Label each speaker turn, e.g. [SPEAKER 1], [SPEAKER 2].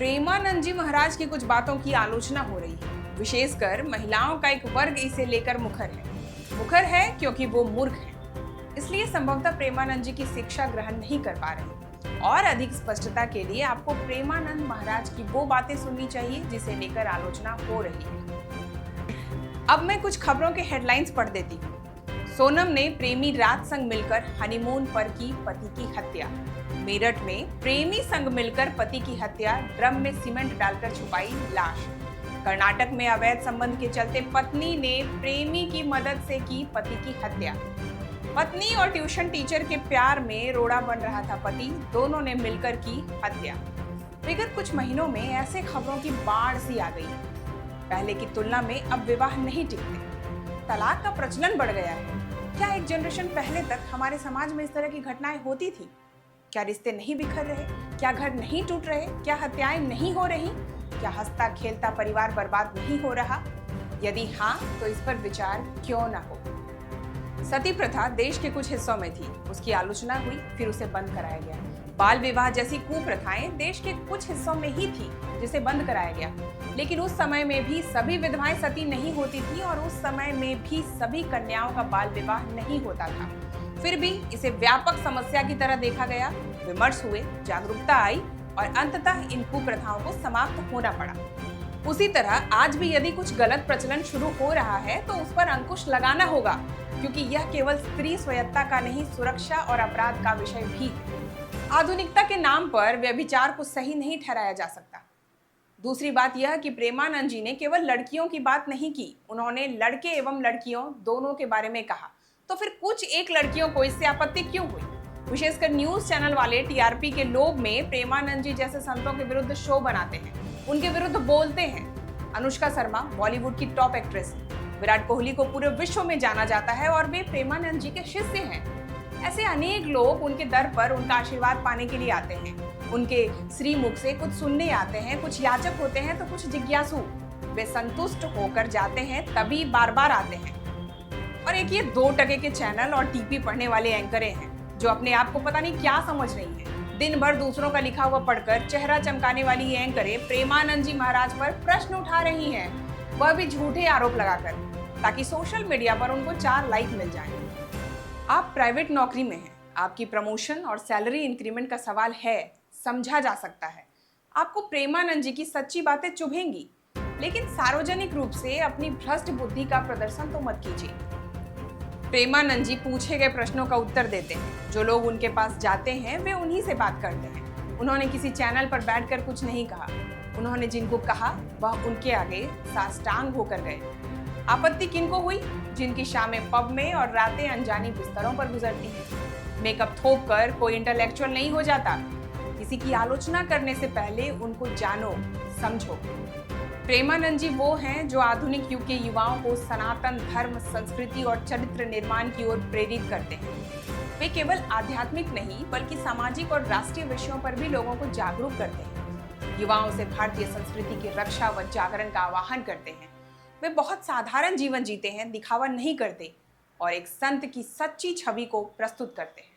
[SPEAKER 1] प्रेमानंद जी महाराज की कुछ बातों की आलोचना हो रही है। विशेषकर महिलाओं का एक वर्ग इसे लेकर मुखर है। मुखर है क्योंकि वो मूर्ख है, इसलिए संभवतः प्रेमानंद जी की शिक्षा ग्रहण नहीं कर पा रहे। और अधिक स्पष्टता के लिए आपको प्रेमानंद महाराज की वो बातें सुननी चाहिए जिसे लेकर आलोचना हो रही है। अब मैं कुछ खबरों के हेडलाइंस पढ़ देती हूँ। सोनम ने प्रेमी राज संग मिलकर हनीमून पर की पति की हत्या। मेरठ में प्रेमी संग मिलकर पति की हत्या, ड्रम में सीमेंट डालकर छुपाई लाश। कर्नाटक में अवैध संबंध के चलते पत्नी ने प्रेमी की मदद से की पति की हत्या। पत्नी और ट्यूशन टीचर के प्यार में रोड़ा बन रहा था पति, दोनों ने मिलकर की हत्या। विगत कुछ महीनों में ऐसे खबरों की बाढ़ सी आ गई। पहले की तुलना में अब विवाह नहीं टिकते, तलाक का प्रचलन बढ़ गया है। क्या एक जनरेशन पहले तक हमारे समाज में इस तरह की घटनाएं होती थी? क्या रिश्ते नहीं बिखर रहे? क्या घर नहीं टूट रहे? क्या हत्याएं नहीं हो रही? क्या हंसता खेलता परिवार बर्बाद नहीं हो रहा? यदि हाँ, तो इस पर विचार क्यों न हो। सती प्रथा देश के कुछ हिस्सों में थी, उसकी आलोचना हुई, फिर उसे बंद कराया गया। बाल विवाह जैसी कुप्रथाएं देश के कुछ हिस्सों में ही थी, जिसे बंद कराया गया। लेकिन उस समय में भी सभी विधवाएं सती नहीं होती थी और उस समय में भी सभी कन्याओं का बाल विवाह नहीं होता था। फिर भी इसे व्यापक समस्या की तरह देखा गया, विमर्श हुए, जागरूकता आई और अंततः इन कुप्रथाओं को समाप्त होना पड़ा। उसी तरह आज भी यदि कुछ गलत प्रचलन शुरू हो रहा है तो उस पर अंकुश लगाना होगा, क्योंकि यह केवल स्त्री स्वायत्तता का नहीं, सुरक्षा और अपराध का विषय भी है। आधुनिकता के नाम पर व्यभिचार को सही नहीं ठहराया जा सकता। दूसरी बात यह कि प्रेमानंद जी ने केवल लड़कियों की बात नहीं की, उन्होंने लड़के एवं लड़कियों दोनों के बारे में कहा। तो फिर कुछ एक लड़कियों को इससे आपत्ति क्यों हुई? विशेषकर न्यूज चैनल वाले टीआरपी के लोभ में प्रेमानंद जी जैसे संतों के विरुद्ध शो बनाते हैं, उनके विरुद्ध बोलते हैं। अनुष्का शर्मा बॉलीवुड की टॉप एक्ट्रेस, विराट कोहली को पूरे विश्व में जाना जाता है और वे प्रेमानंद जी के शिष्य हैं। ऐसे अनेक लोग उनके दर पर उनका आशीर्वाद पाने के लिए आते हैं। उनके श्रीमुख से कुछ सुनने आते हैं, कुछ याचक होते हैं तो कुछ जिज्ञासु। वे संतुष्ट होकर जाते हैं, तभी बार बार आते हैं। और एक ये 2 टके के चैनल और टीपी पढ़ने वाले एंकरें हैं जो अपने आप को पता नहीं क्या समझ रही हैं। दिन भर दूसरों का लिखा हुआ पढ़कर चेहरा चमकाने वाली ये एंकरें प्रेमानंद जी महाराज पर प्रश्न उठा रही हैं, वह भी झूठे आरोप लगाकर, ताकि सोशल मीडिया पर उनको 4 लाइक मिल जाएं। आप प्राइवेट नौकरी में हैं, आपकी प्रमोशन और सैलरी इंक्रीमेंट का सवाल है, समझा जा सकता है। आपको प्रेमानंद जी की सच्ची बातें चुभेंगी, लेकिन सार्वजनिक रूप से अपनी भ्रष्ट बुद्धि का प्रदर्शन तो मत कीजिए। प्रेमानंद जी पूछे गए प्रश्नों का उत्तर देते हैं। जो लोग उनके पास जाते हैं वे उन्हीं से बात करते हैं। उन्होंने किसी चैनल पर बैठकर कुछ नहीं कहा। उन्होंने जिनको कहा वह उनके आगे साष्टांग होकर गए। आपत्ति किनको हुई? जिनकी शामें पब में और रातें अनजानी बिस्तरों पर गुजरती हैं। मेकअप थोप कर कोई इंटेलेक्चुअल नहीं हो जाता। किसी की आलोचना करने से पहले उनको जानो, समझो। प्रेमानंद जी वो हैं जो आधुनिक युग के युवाओं को सनातन धर्म, संस्कृति और चरित्र निर्माण की ओर प्रेरित करते हैं। वे केवल आध्यात्मिक नहीं बल्कि सामाजिक और राष्ट्रीय विषयों पर भी लोगों को जागरूक करते हैं। युवाओं से भारतीय संस्कृति की रक्षा व जागरण का आह्वान करते हैं। वे बहुत साधारण जीवन जीते हैं, दिखावा नहीं करते और एक संत की सच्ची छवि को प्रस्तुत करते हैं।